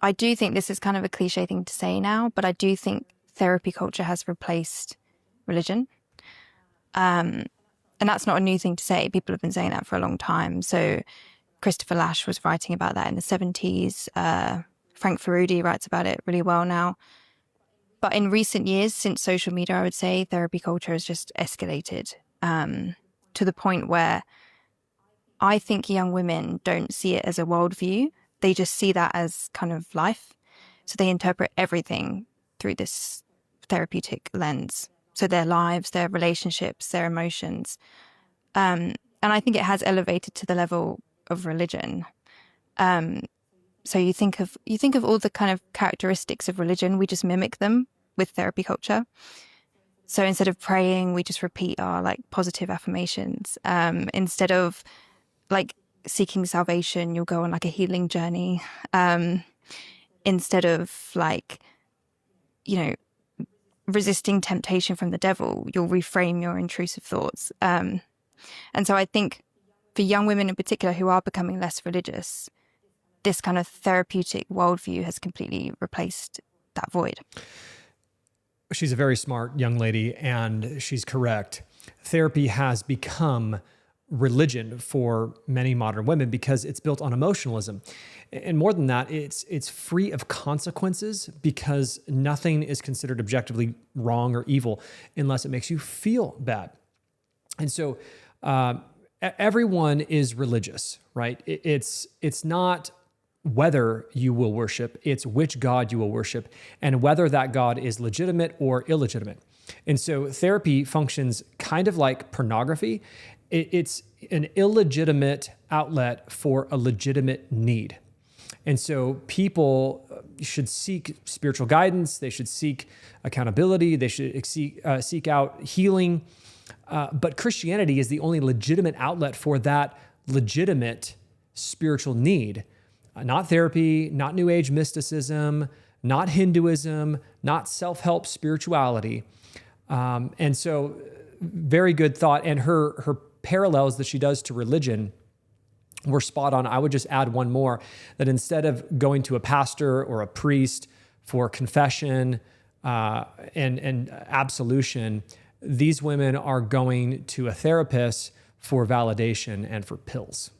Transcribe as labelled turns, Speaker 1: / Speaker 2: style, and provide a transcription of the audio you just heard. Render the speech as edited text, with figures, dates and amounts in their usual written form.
Speaker 1: I do think this is kind of a cliche thing to say now, but I do think therapy culture has replaced religion. And that's not a new thing to say. People have been saying that for a long time. So Christopher Lasch was writing about that in the 70s. Frank Furedi writes about it really well now. But in recent years, since social media, I would say therapy culture has just escalated to the point where I think young women don't see it as a worldview. They just see that as kind of life. So they interpret everything through this therapeutic lens. So their lives, their relationships, their emotions. And I think it has elevated to the level of religion. So you think of all the kind of characteristics of religion, we just mimic them with therapy culture. So instead of praying, we just repeat our like positive affirmations. Instead of like seeking salvation, you'll go on like a healing journey. Instead of like, resisting temptation from the devil, you'll reframe your intrusive thoughts. And so I think for young women in particular who are becoming less religious, this kind of therapeutic worldview has completely replaced that void.
Speaker 2: She's a very smart young lady, and she's correct. Therapy has become religion for many modern women because it's built on emotionalism. And more than that, it's free of consequences because nothing is considered objectively wrong or evil unless it makes you feel bad. And so everyone is religious, right? It's not whether you will worship, it's which God you will worship, and whether that God is legitimate or illegitimate. And so therapy functions kind of like pornography. It's an illegitimate outlet for a legitimate need. And so people should seek spiritual guidance, they should seek accountability, they should seek out healing. But Christianity is the only legitimate outlet for that legitimate spiritual need. Not therapy, not New Age mysticism, not Hinduism, not self-help spirituality. And so very good thought. And her parallels that she does to religion were spot on. I would just add one more, that instead of going to a pastor or a priest for confession and absolution, these women are going to a therapist for validation and for pills.